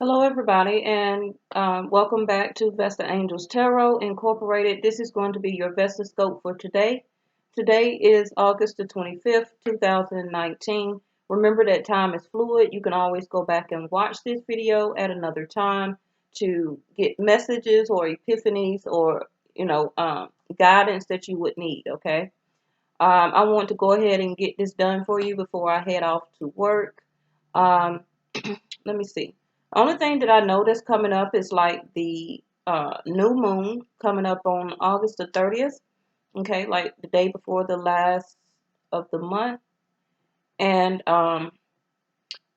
Hello, everybody, and welcome back to Vestaangelstarot Tarot Incorporated. This is going to be your Vesta scope for today. Today is August the 25th, 2019. Remember that time is fluid. You can always go back and watch this video at another time to get messages or epiphanies or, guidance that you would need, okay? I want to go ahead and get this done for you before I head off to work. Um, Let me see. The only thing that I noticed coming up is like the new moon coming up on August the 30th. Okay, like the day before the last of the month. And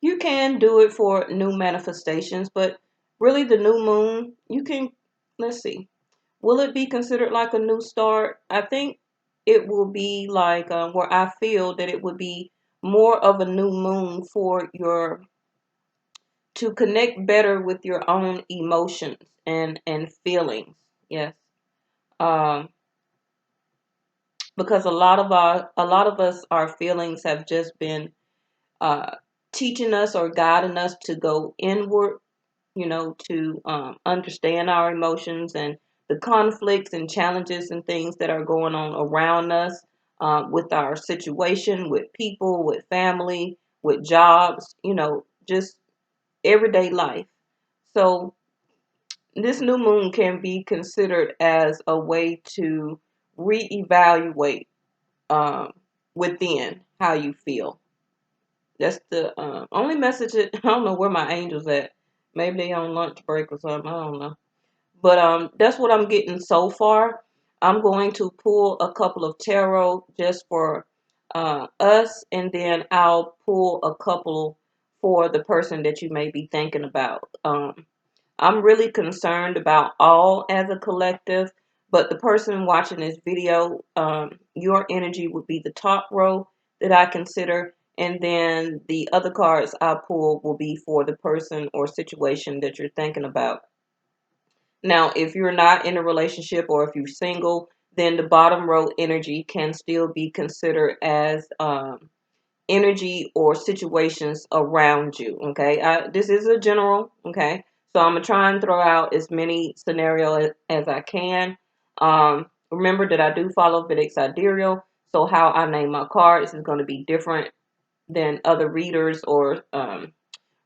you can do it for new manifestations, but really the new moon, you can, let's see. Will it be considered like a new start? I think it will be like where I feel that it would be more of a new moon for your to connect better with your own emotions and feelings. Yes. Um, because a lot of us, our feelings have just been uh, teaching us or guiding us to go inward, to understand our emotions and the conflicts and challenges and things that are going on around us, with our situation, with people, with family, with jobs, just everyday life. So this new moon can be considered as a way to reevaluate um, within how you feel. That's the only message. I don't know where my angels at. Maybe they on lunch break or something. I don't know. But that's what I'm getting so far. I'm going to pull a couple of tarot just for us, and then I'll pull a couple for the person that you may be thinking about. I'm really concerned about all as a collective, but the person watching this video, your energy would be the top row that I consider, and then the other cards I pull will be for the person or situation that you're thinking about. Now, if you're not in a relationship or if you're single, then the bottom row energy can still be considered as energy or situations around you. Okay, this is a general. Okay, so I'm gonna try and throw out as many scenarios as I can. Remember that I do follow Vedic Sidereal, so how I name my cards is going to be different than other readers or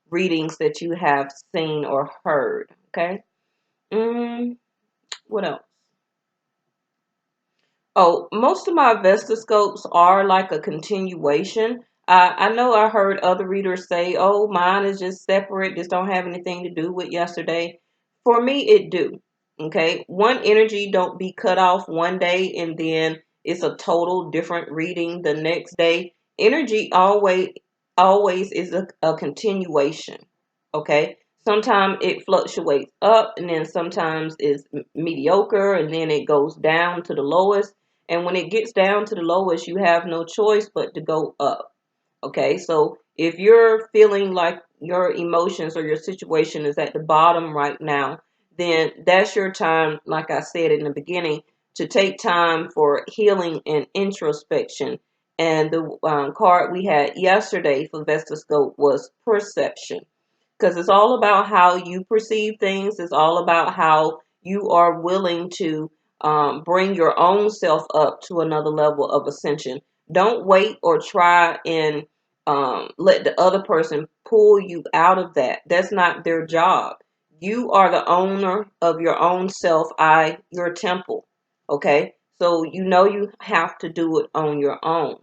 readings that you have seen or heard. Okay. What else? Oh, most of my Vestascopes are like a continuation. I know I heard other readers say, "Oh, mine is just separate. This don't have anything to do with yesterday." For me, it do. Okay, one energy don't be cut off one day and then it's a total different reading the next day. Energy always is a continuation. Okay, sometimes it fluctuates up and then sometimes it's mediocre and then it goes down to the lowest, and when it gets down to the lowest, you have no choice but to go up. Okay, so if you're feeling like your emotions or your situation is at the bottom right now, then that's your time, like I said in the beginning, to take time for healing and introspection. And the card we had yesterday for Vestascope was perception, because it's all about how you perceive things. It's all about how you are willing to bring your own self up to another level of ascension. Don't wait or try and let the other person pull you out of that. That's not their job. You are the owner of your own self, your temple. Okay? So you know you have to do it on your own.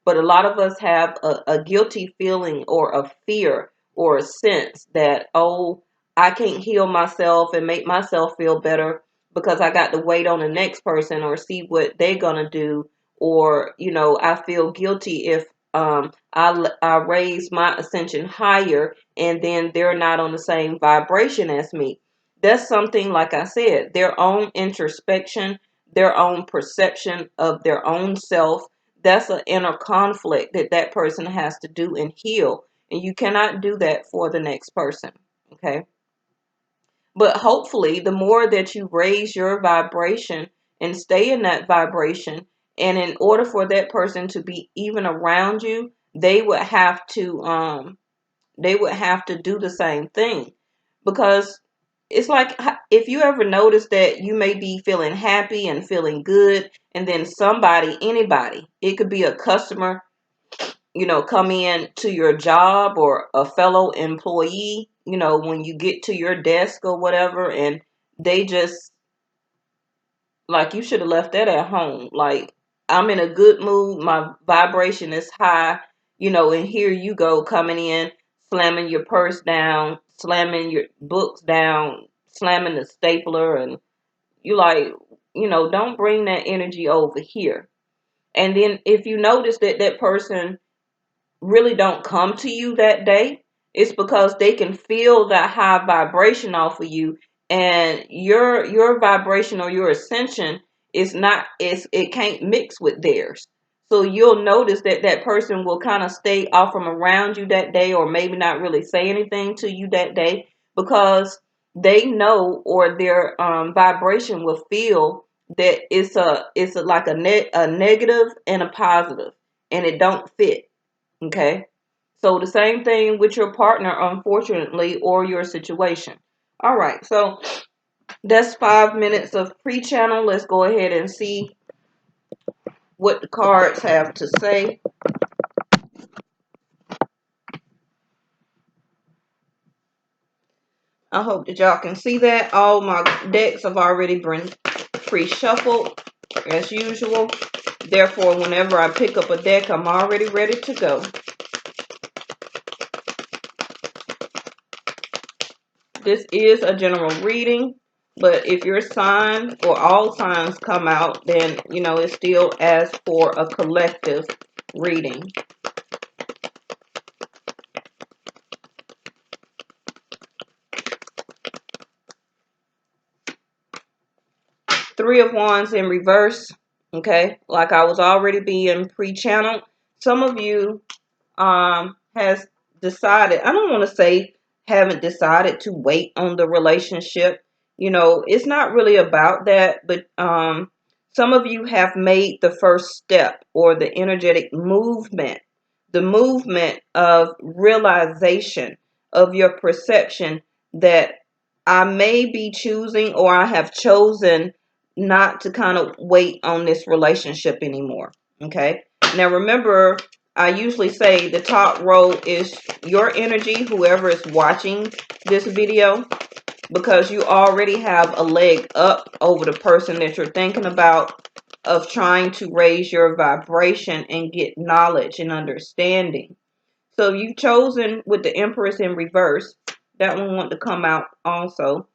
But a lot of us have a guilty feeling or a fear or a sense that, oh, I can't heal myself and make myself feel better because I got to wait on the next person or see what they're going to do. Or, I feel guilty if I raise my ascension higher and then they're not on the same vibration as me. That's something, like I said, their own introspection, their own perception of their own self. That's an inner conflict that that person has to do and heal. And you cannot do that for the next person. Okay. But hopefully, the more that you raise your vibration and stay in that vibration, and in order for that person to be even around you, they would have to do the same thing. because it's like, if you ever notice that you may be feeling happy and feeling good, and then somebody, anybody, it could be a customer, come in to your job, or a fellow employee, when you get to your desk or whatever, and they just, like, you should have left that at home. Like, I'm in a good mood, my vibration is high, and here you go coming in, slamming your purse down, slamming your books down, slamming the stapler, and you like, don't bring that energy over here. And then if you notice that that person really don't come to you that day, it's because they can feel that high vibration off of you, and your vibration or your ascension it can't mix with theirs. So you'll notice that that person will kind of stay off from around you that day, or maybe not really say anything to you that day, because they know, or their vibration will feel that it's like a negative and a positive, and it don't fit. Okay. So the same thing with your partner, unfortunately, or your situation. All right. So that's 5 minutes of pre-channel. Let's go ahead and see what the cards have to say. I hope that y'all can see that. All my decks have already been pre-shuffled as usual. Therefore, whenever I pick up a deck, I'm already ready to go. This is a general reading, but if your sign or all signs come out, then, it still asks for a collective reading. Three of Wands in reverse. Okay, like I was already being pre-channeled. Some of you has decided, I don't want to say haven't decided to wait on the relationship. It's not really about that, but some of you have made the first step, or the energetic movement, the movement of realization of your perception that I may be choosing, or I have chosen not to kind of wait on this relationship anymore. Okay. Now remember, I usually say the top row is your energy, whoever is watching this video, because you already have a leg up over the person that you're thinking about, of trying to raise your vibration and get knowledge and understanding. So you've chosen with the Empress in reverse, that one want to come out also,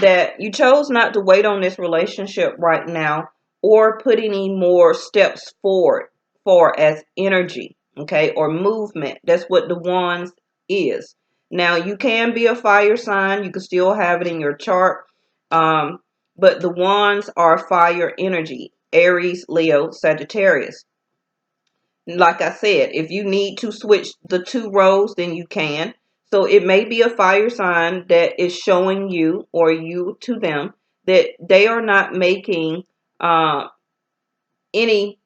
that you chose not to wait on this relationship right now, or put any more steps forward for as energy, okay, or movement. That's what the Wands is. Now, you can be a fire sign. You can still have it in your chart. But the Wands are fire energy: Aries, Leo, Sagittarius. Like I said, if you need to switch the two roles, then you can. So it may be a fire sign that is showing you, or you to them, that they are not making any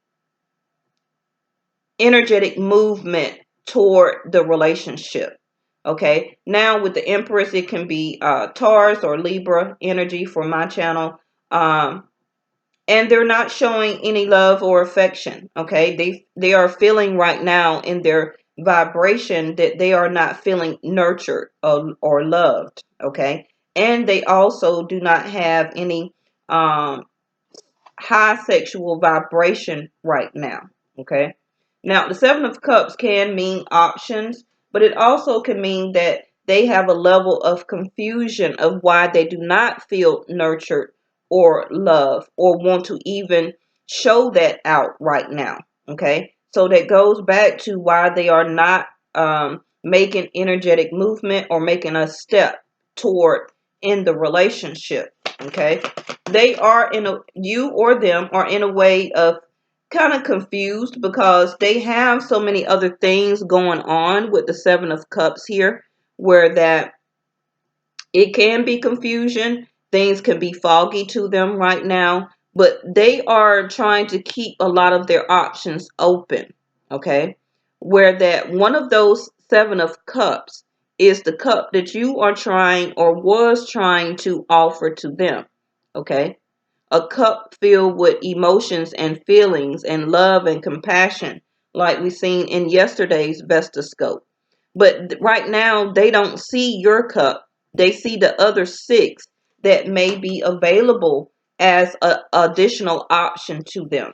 energetic movement toward the relationship. Okay. Now with the Empress, it can be Taurus or Libra energy for my channel. And they're not showing any love or affection. Okay, they are feeling right now in their vibration that they are not feeling nurtured or loved. Okay, and they also do not have any high sexual vibration right now. Okay, now the Seven of Cups can mean options, but it also can mean that they have a level of confusion of why they do not feel nurtured or love, or want to even show that out right now. Okay, so that goes back to why they are not making energetic movement, or making a step toward in the relationship. Okay, they are you or them are in a way of kind of confused, because they have so many other things going on with the Seven of Cups here, where that it can be confusion. Things can be foggy to them right now, but they are trying to keep a lot of their options open. Okay, where that one of those Seven of Cups is the cup that you are trying or was trying to offer to them. Okay? A cup filled with emotions and feelings and love and compassion, like we seen in yesterday's Vesta scope. But right now, they don't see your cup. They see the other six that may be available as an additional option to them.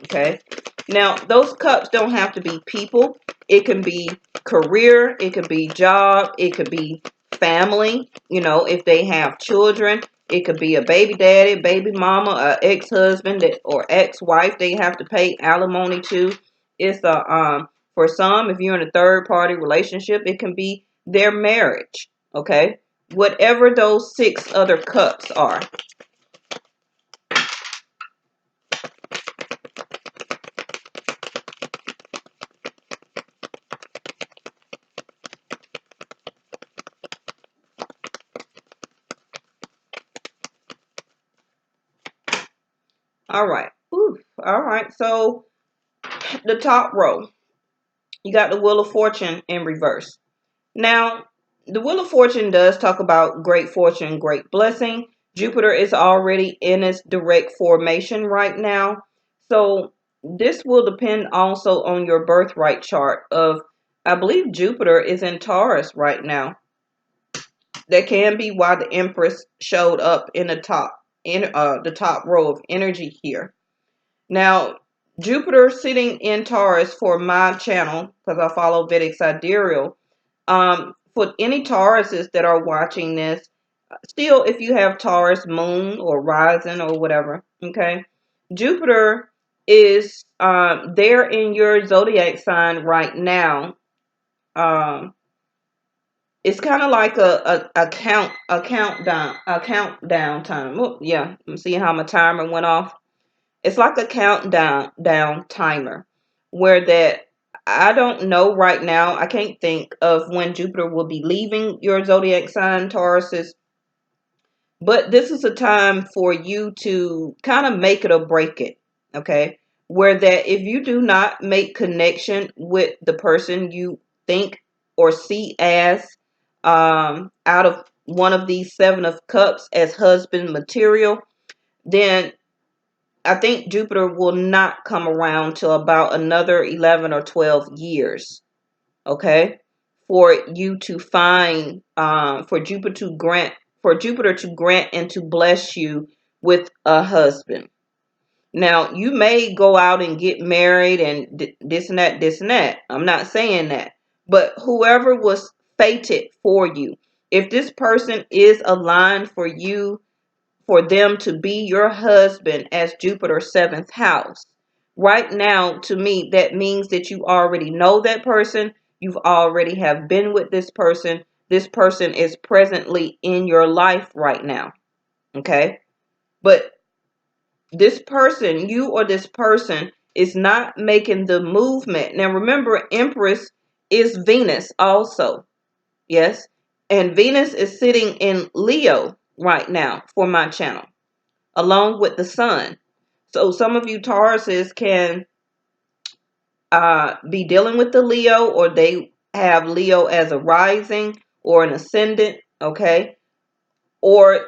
Okay. Now, those cups don't have to be people. It can be career. It could be job. It could be family. You know, if they have children, it could be a baby daddy, baby mama, a ex-husband or ex-wife they have to pay alimony to. It's for some, if you're in a third party relationship, it can be their marriage. Okay. Whatever those six other cups are. All right. Ooh, all right. So the top row, you got the Wheel of Fortune in reverse. Now, the Wheel of Fortune does talk about great fortune, great blessing. Jupiter is already in its direct formation right now. So this will depend also on your birthright chart of, I believe Jupiter is in Taurus right now. That can be why the Empress showed up in the top row of energy here. Now, Jupiter sitting in Taurus for my channel, because I follow Vedic Sidereal, for any Tauruses that are watching this, still, if you have Taurus moon or rising or whatever, okay, Jupiter is there in your zodiac sign right now. It's kind of like a countdown time. Oh, yeah, I'm seeing how my timer went off. It's like a countdown timer where that I don't know right now. I can't think of when Jupiter will be leaving your zodiac sign, Tauruses. But this is a time for you to kind of make it or break it. Okay. Where that if you do not make connection with the person you think or see as out of one of these seven of cups as husband material, then I think Jupiter will not come around till about another 11 or 12 years, okay? For you to find, for Jupiter to grant and to bless you with a husband. Now, you may go out and get married and this and that, this and that. I'm not saying that. But whoever was fated for you, if this person is aligned for you, for them to be your husband as Jupiter's seventh house. Right now, to me, that means that you already know that person. You've already have been with this person. This person is presently in your life right now. Okay. But this person, you or this person, is not making the movement. Now, remember, Empress is Venus also. Yes. And Venus is sitting in Leo right now for my channel, along with the sun. So some of you Tauruses can be dealing with the Leo, or they have Leo as a rising or an ascendant, okay? Or,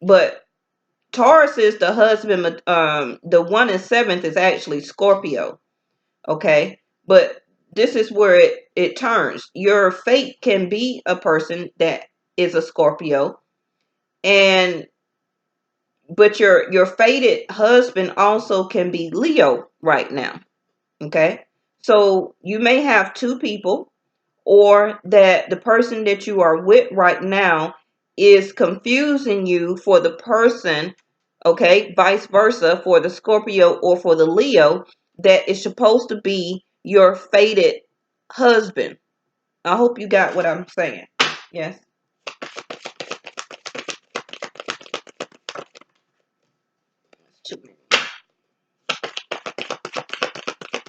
but Taurus is the husband, the 1 and 7th is actually Scorpio, okay? But this is where it turns. Your fate can be a person that is a Scorpio, and but your fated husband also can be Leo right now. Okay. So you may have two people, or that the person that you are with right now is confusing you for the person, okay, vice versa, for the Scorpio or for the Leo that is supposed to be your fated husband. I hope you got what I'm saying. Yes.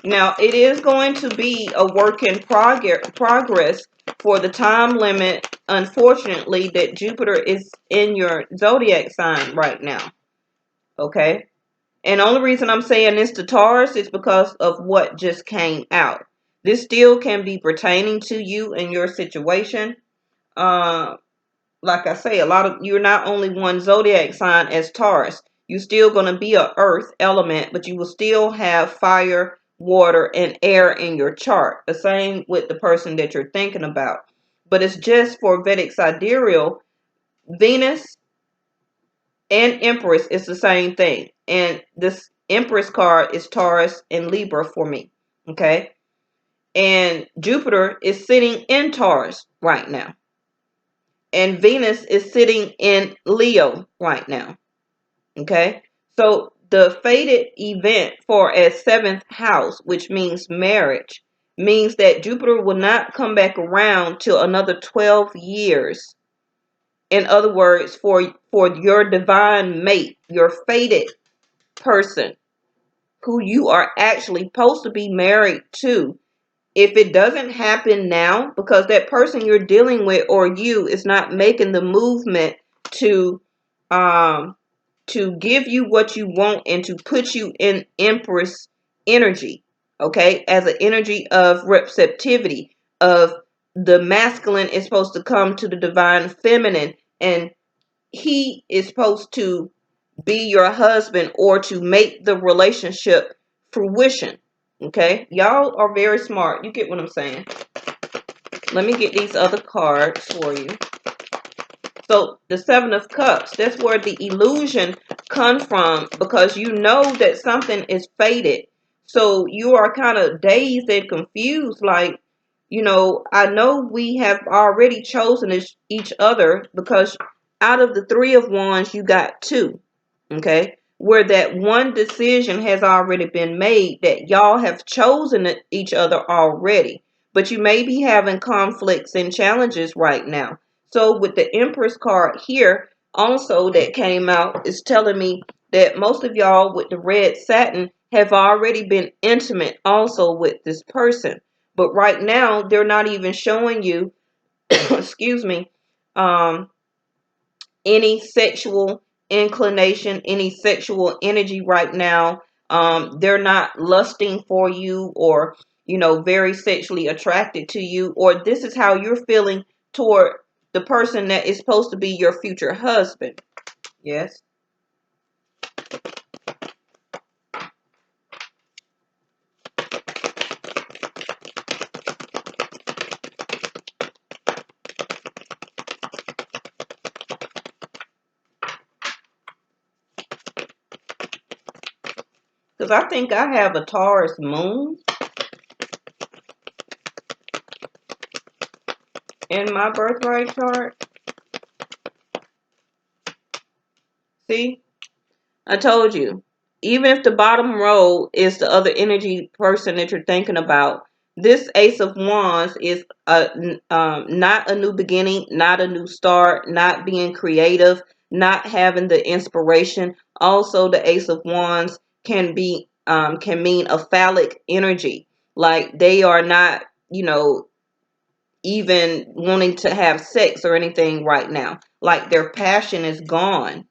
Now, it is going to be a work in progress for the time limit, unfortunately, that Jupiter is in your zodiac sign right now. Okay? And the only reason I'm saying this to Taurus is because of what just came out. This still can be pertaining to you and your situation. Like I say, you're not only one zodiac sign as Taurus. You're still going to be a earth element, but you will still have fire, water, and air in your chart. The same with the person that you're thinking about. But it's just for Vedic sidereal, Venus and Empress is the same thing. And this Empress card is Taurus and Libra for me. Okay? And Jupiter is sitting in Taurus right now. And Venus is sitting in Leo right now. Okay? So the fated event for a 7th house, which means marriage, means that Jupiter will not come back around till another 12 years. In other words, for your divine mate, your fated person who you are actually supposed to be married to, if it doesn't happen now, because that person you're dealing with or you is not making the movement to give you what you want and to put you in Empress energy, okay, as an energy of receptivity, of the masculine is supposed to come to the divine feminine, and he is supposed to be your husband or to make the relationship fruition. Okay, y'all are very smart. You get what I'm saying? Let me get these other cards for you. So the 7 of Cups, that's where the illusion comes from, because you know that something is fated. So you are kind of dazed and confused, like, I know we have already chosen each other, because out of the 3 of Wands, you got 2. Okay, where that one decision has already been made, that y'all have chosen each other already, but you may be having conflicts and challenges right now. So with the Empress card here also that came out, is telling me that most of y'all with the red satin have already been intimate also with this person, but right now they're not even showing you excuse me, any sexual inclination, any sexual energy right now. They're not lusting for you, or, very sexually attracted to you, or this is how you're feeling toward the person that is supposed to be your future husband. Yes. Because I think I have a Taurus moon in my birthright chart. See? I told you. Even if the bottom row is the other energy person that you're thinking about, this Ace of Wands is not a new beginning, not a new start, not being creative, not having the inspiration. Also, the Ace of Wands can mean a phallic energy, like they are not, even wanting to have sex or anything right now, like their passion is gone,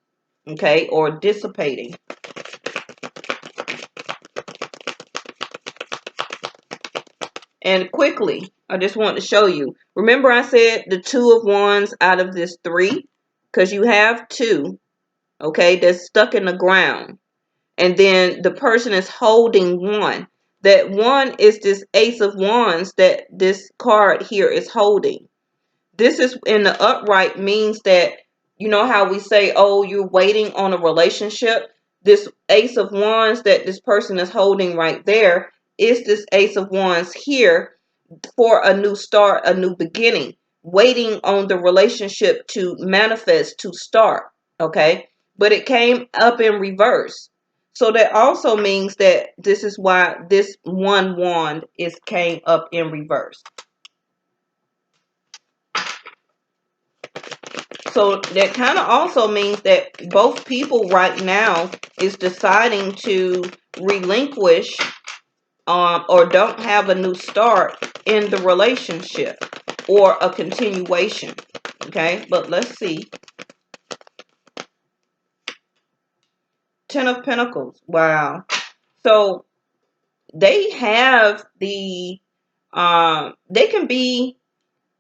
okay, or dissipating. And quickly, I just want to show you. Remember I said the 2 of Wands out of this 3? Because you have 2, okay, that's stuck in the ground. And then the person is holding 1. That 1 is this Ace of Wands that this card here is holding. This is in the upright, means that, you know how we say, oh, you're waiting on a relationship? This Ace of Wands that this person is holding right there is this Ace of Wands here for a new start, a new beginning, waiting on the relationship to manifest, to start. Okay. But it came up in reverse. So that also means that this is why this one wand came up in reverse. So that kind of also means that both people right now is deciding to relinquish or don't have a new start in the relationship or a continuation. Okay, but let's see. 10 of Pentacles. Wow. So they have the They can be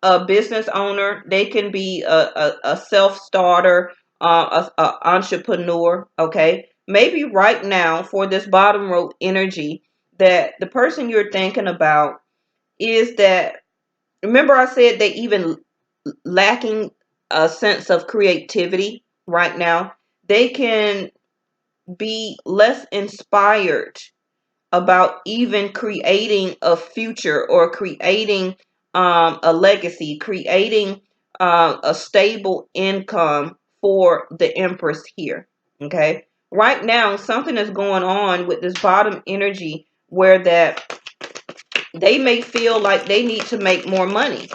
a business owner. They can be a self-starter, a entrepreneur. Okay. Maybe right now for this bottom row energy that the person you're thinking about is that, remember I said they even lacking a sense of creativity right now. They can be less inspired about even creating a future or creating a legacy, creating a stable income for the Empress here. Okay. Right now, something is going on with this bottom energy where that they may feel like they need to make more money.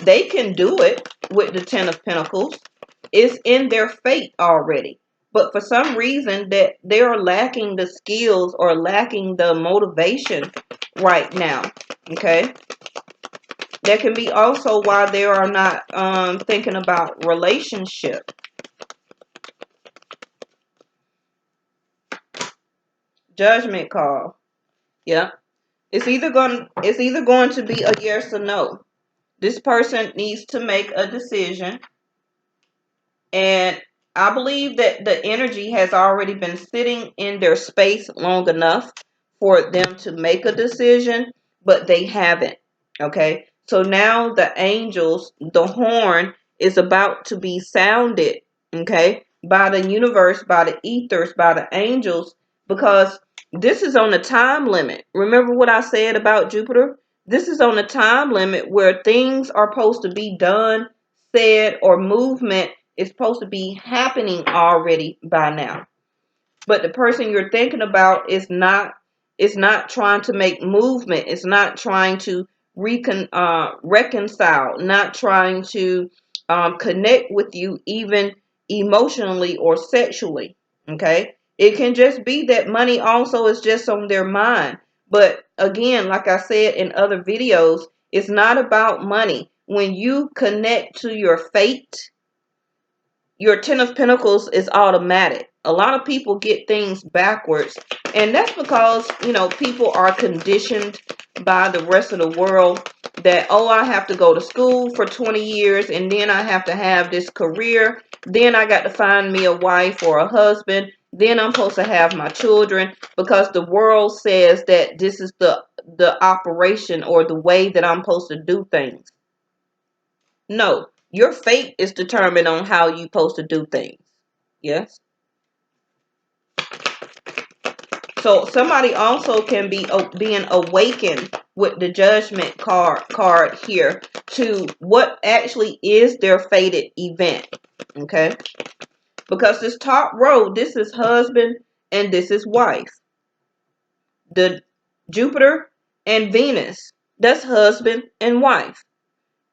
They can do it with the Ten of Pentacles. It's in their fate already. But for some reason that they're lacking the skills or lacking the motivation right now. Okay. That can be also why they are not thinking about relationship. Judgment call. Yeah. It's either going to be a yes or no. This person needs to make a decision. And I believe that the energy has already been sitting in their space long enough for them to make a decision, but they haven't. Okay. So now the angels, the horn is about to be sounded. Okay. By the universe, by the ethers, by the angels, because this is on a time limit. Remember what I said about Jupiter? This is on a time limit where things are supposed to be done, said, or movement is supposed to be happening already by now. But the person you're thinking about is not trying to make movement. It's not trying to reconcile, not trying to connect with you even emotionally or sexually. Okay. It can just be that money also is just on their mind. But again, like I said in other videos, it's not about money. When you connect to your fate, your Ten of Pentacles is automatic. A lot of people get things backwards. And that's because, people are conditioned by the rest of the world that, oh, I have to go to school for 20 years and then I have to have this career. Then I got to find me a wife or a husband. Then I'm supposed to have my children because the world says that this is the operation or the way that I'm supposed to do things. No, your fate is determined on how you're supposed to do things. Yes. So somebody also can be being awakened with the Judgment card here to what actually is their fated event. Okay. Because this top row, this is husband and this is wife. The Jupiter and Venus, that's husband and wife.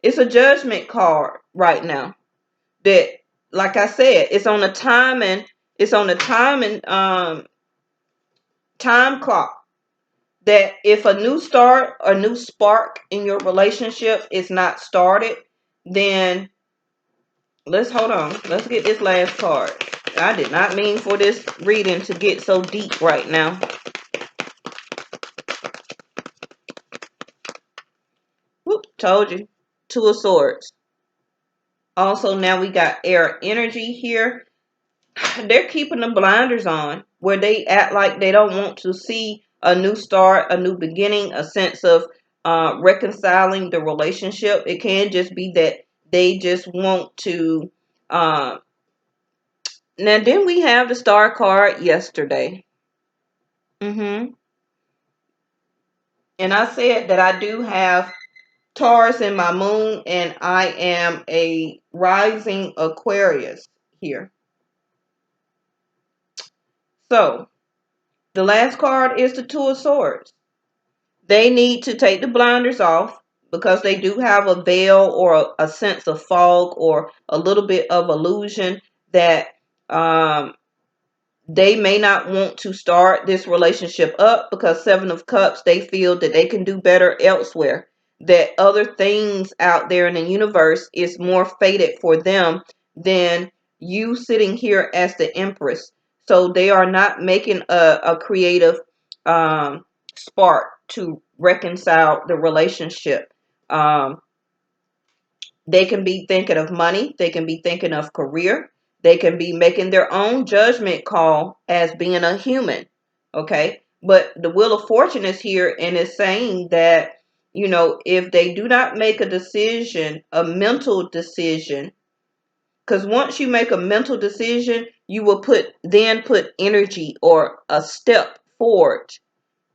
It's a Judgment card right now. That, like I said, it's on a time clock. That if a new start or new spark in your relationship is not started, then let's hold on. Let's get this last card. I did not mean for this reading to get so deep right now. Whoop, told you. Two of Swords. Also, now we got air energy here. They're keeping the blinders on where they act like they don't want to see a new start, a new beginning, a sense of reconciling the relationship. It can just be that they just want to. Now, then we have the star card yesterday. And I said that I do have Taurus in my moon, and I am a rising Aquarius here. So, the last card is the Two of Swords. They need to take the blinders off because they do have a veil or a sense of fog or a little bit of illusion that they may not want to start this relationship up because Seven of Cups, they feel that they can do better elsewhere. That other things out there in the universe is more fated for them than you sitting here as the Empress. So they are not making a creative spark to reconcile the relationship. They can be thinking of money. They can be thinking of career. They can be making their own judgment call as being a human. Okay. But the Wheel of Fortune is here and is saying that, you know, if they do not make a decision, a mental decision, because once you make a mental decision, you will put energy or a step forward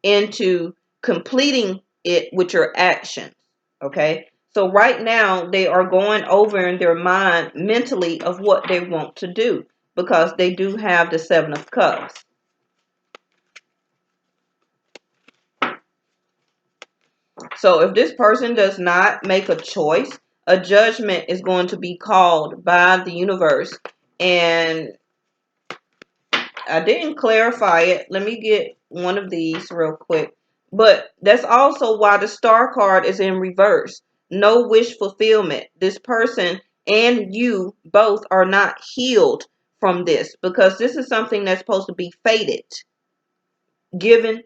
into completing it with your actions. Okay. So right now they are going over in their mind mentally of what they want to do because they do have the Seven of Cups. So if this person does not make a choice, a judgment is going to be called by the universe. And I didn't clarify it. Let me get one of these real quick. But that's also why the Star card is in reverse. No wish fulfillment. This person and you both are not healed from this because this is something that's supposed to be fated. Given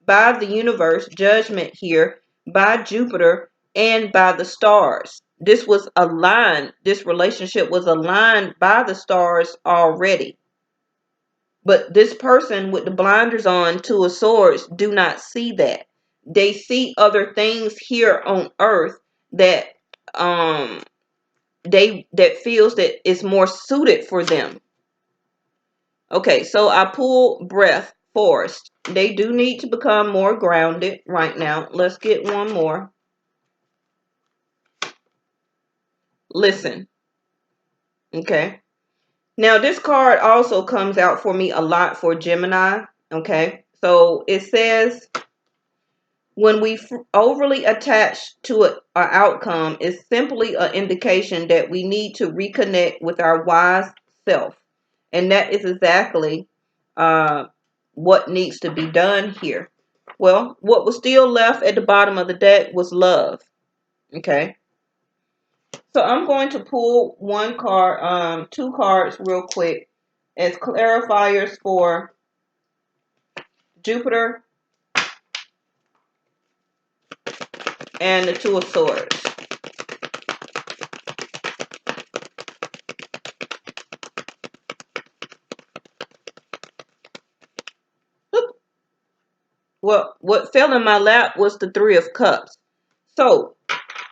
by the universe, judgment here, by Jupiter and by the stars. This was aligned. This relationship was aligned by the stars already. But this person with the blinders on, Two of Swords, do not see that. They see other things here on earth that that feels that it's more suited for them. Okay, so I pull breath, forest. They do need to become more grounded right now. Let's get one more. Listen. Okay. Now this card also comes out for me a lot for Gemini. Okay. So it says, when we overly attach to an outcome, it's simply an indication that we need to reconnect with our wise self. And that is exactly what needs to be done here. Well, what was still left at the bottom of the deck was love. Okay. So I'm going to pull one card, two cards real quick as clarifiers for Jupiter and the Two of Swords. Well, what fell in my lap was the Three of Cups. So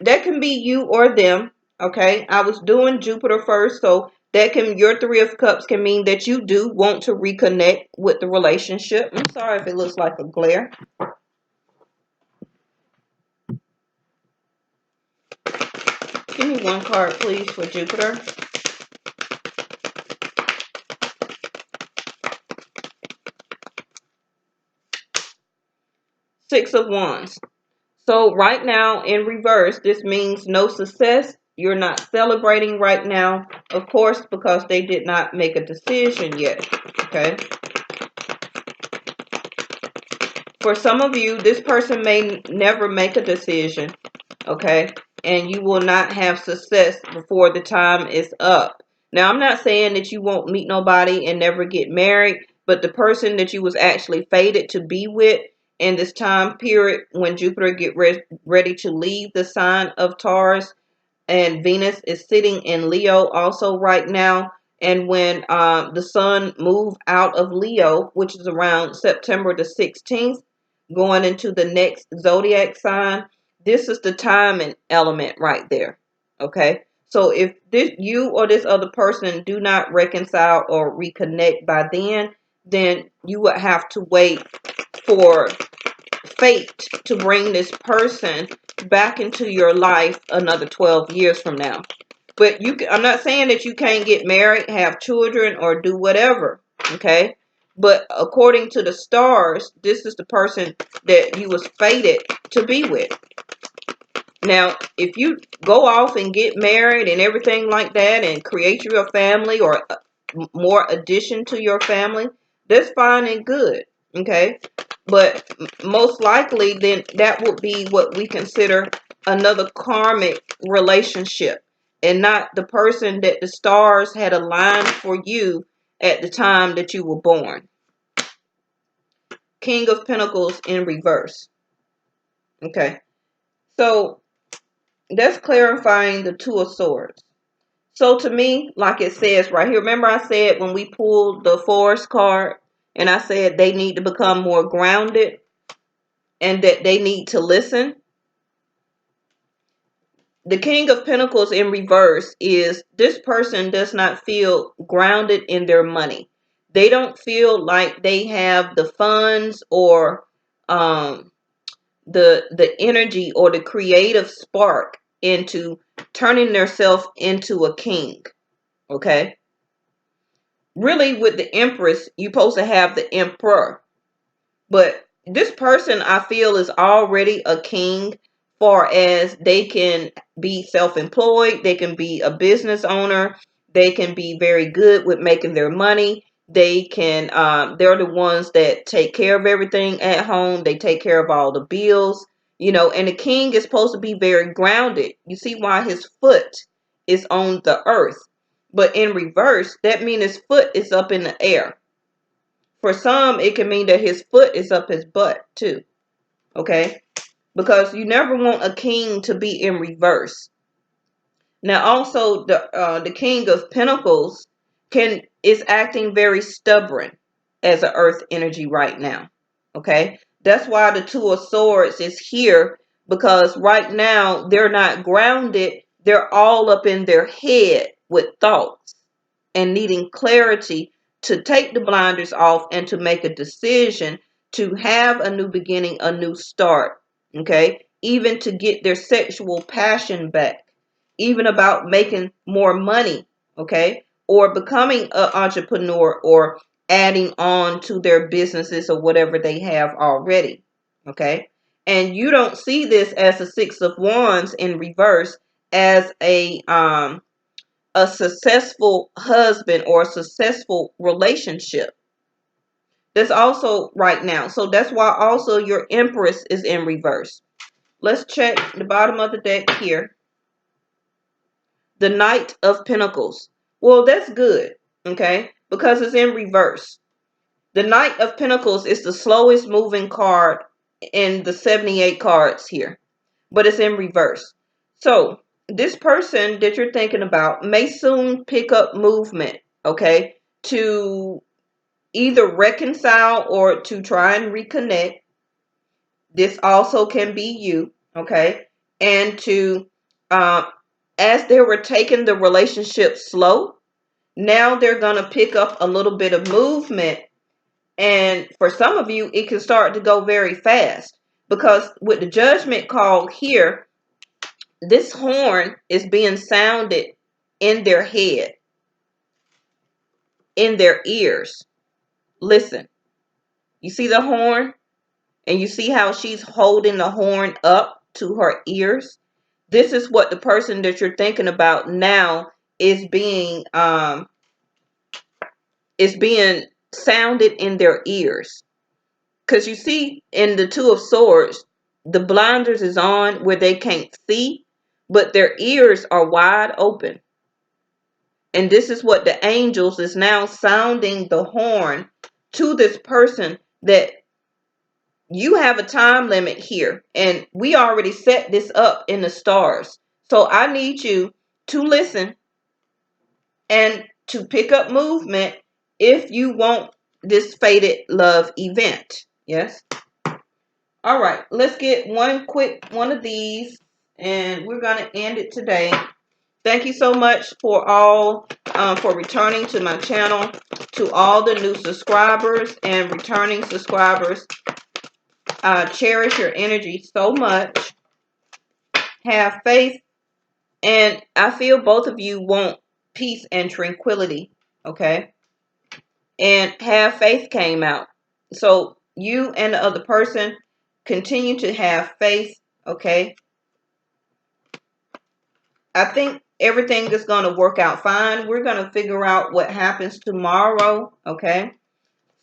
that can be you or them. Okay. I was doing Jupiter first. So that can, your Three of Cups can mean that you do want to reconnect with the relationship. I'm sorry if it looks like a glare. Give me one card, please, for Jupiter. Six of Wands. So right now in reverse, this means no success. You're not celebrating right now, of course, because they did not make a decision yet. Okay. For some of you, this person may never make a decision. Okay. And you will not have success before the time is up. Now, I'm not saying that you won't meet nobody and never get married, but the person that you was actually fated to be with in this time period when Jupiter get ready to leave the sign of Taurus, and Venus is sitting in Leo also right now, and when the sun move out of Leo, which is around September the 16th, going into the next zodiac sign, this is the timing element right there. Okay. So if you or this other person do not reconcile or reconnect by then you would have to wait for fate to bring this person back into your life another 12 years from now. But I'm not saying that you can't get married, have children, or do whatever. Okay. But according to the stars, this is the person that you was fated to be with. Now, if you go off and get married and everything like that and create you a family or more addition to your family, that's fine and good. Okay. But most likely then that would be what we consider another karmic relationship and not the person that the stars had aligned for you at the time that you were born. King of Pentacles in reverse. Okay. So that's clarifying the Two of Swords. So to me, like it says right here, remember I said when we pulled the Forest card and I said they need to become more grounded and that they need to listen? The King of Pentacles in reverse is this person does not feel grounded in their money. They don't feel like they have the funds or the energy or the creative spark into turning themselves into a king. Okay? Really, with the Empress, you're supposed to have the Emperor. But this person, I feel, is already a king, far as they can be self-employed, they can be a business owner, they can be very good with making their money. They can, they're the ones that take care of everything at home. They take care of all the bills, you know, and the king is supposed to be very grounded. You see why his foot is on the earth. But in reverse, that means his foot is up in the air. For some, it can mean that his foot is up his butt too. Okay? Because you never want a king to be in reverse. Now, also, the King of Pentacles is acting very stubborn as an Earth energy right now. Okay? That's why the Two of Swords is here, because right now they're not grounded. They're all up in their head with thoughts and needing clarity to take the blinders off and to make a decision to have a new beginning, a new start. Okay? Even to get their sexual passion back. Even about making more money. Okay? Or becoming an entrepreneur or adding on to their businesses or whatever they have already. Okay? And you don't see this as a Six of Wands in reverse as a successful husband or a successful relationship. That's also right now. So that's why also your Empress is in reverse. Let's check the bottom of the deck here. The Knight of Pentacles. Well, that's good, okay? Because it's in reverse. The Knight of Pentacles is the slowest moving card in the 78 cards here. But it's in reverse. So this person that you're thinking about may soon pick up movement, okay, to either reconcile or to try and reconnect. This also can be you, okay, and to, as they were taking the relationship slow, now they're going to pick up a little bit of movement. And for some of you, it can start to go very fast, because with the Judgment call here, this horn is being sounded in their head, in their ears. Listen, you see the horn? And you see how she's holding the horn up to her ears? This is what the person that you're thinking about now is being sounded in their ears. Because you see in the Two of Swords, the blinders is on where they can't see, but their ears are wide open. And this is what the angels is now sounding the horn to this person, that you have a time limit here. And we already set this up in the stars. So I need you to listen and to pick up movement if you want this fated love event. Yes? All right. Let's get one quick one of these. And we're going to end it today. Thank you so much for all for returning to my channel. To all the new subscribers and returning subscribers, cherish your energy so much. Have faith, and I feel both of you want peace and tranquility. Okay, and have faith came out. So you and the other person continue to have faith. Okay, I think everything is going to work out fine. We're going to figure out what happens tomorrow. Okay.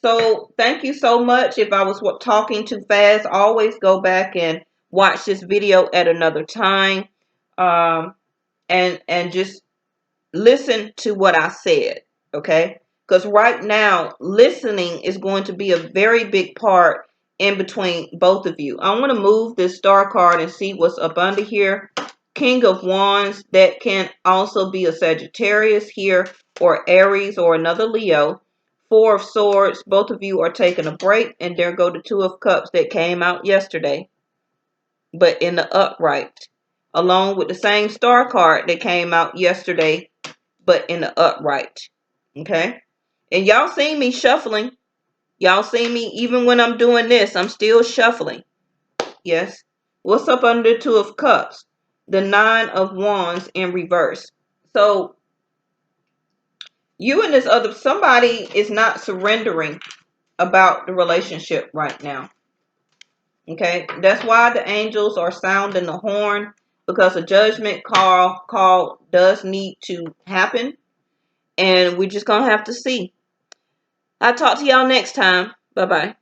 So thank you so much. If I was talking too fast, always go back and watch this video at another time. And just listen to what I said. Okay. Because right now, listening is going to be a very big part in between both of you. I want to move this star card and see what's up under here. King of Wands, that can also be a Sagittarius here, or Aries, or another Leo. Four of Swords, both of you are taking a break, and there go the Two of Cups that came out yesterday, but in the upright, along with the same star card that came out yesterday, but in the upright. Okay, and y'all see me shuffling. Y'all see me, even when I'm doing this, I'm still shuffling. Yes. What's up under the Two of Cups? The Nine of Wands in reverse. So you and this other somebody is not surrendering about the relationship right now. Okay. That's why the angels are sounding the horn, because a judgment call does need to happen. And we're just going to have to see. I'll talk to y'all next time. Bye-bye.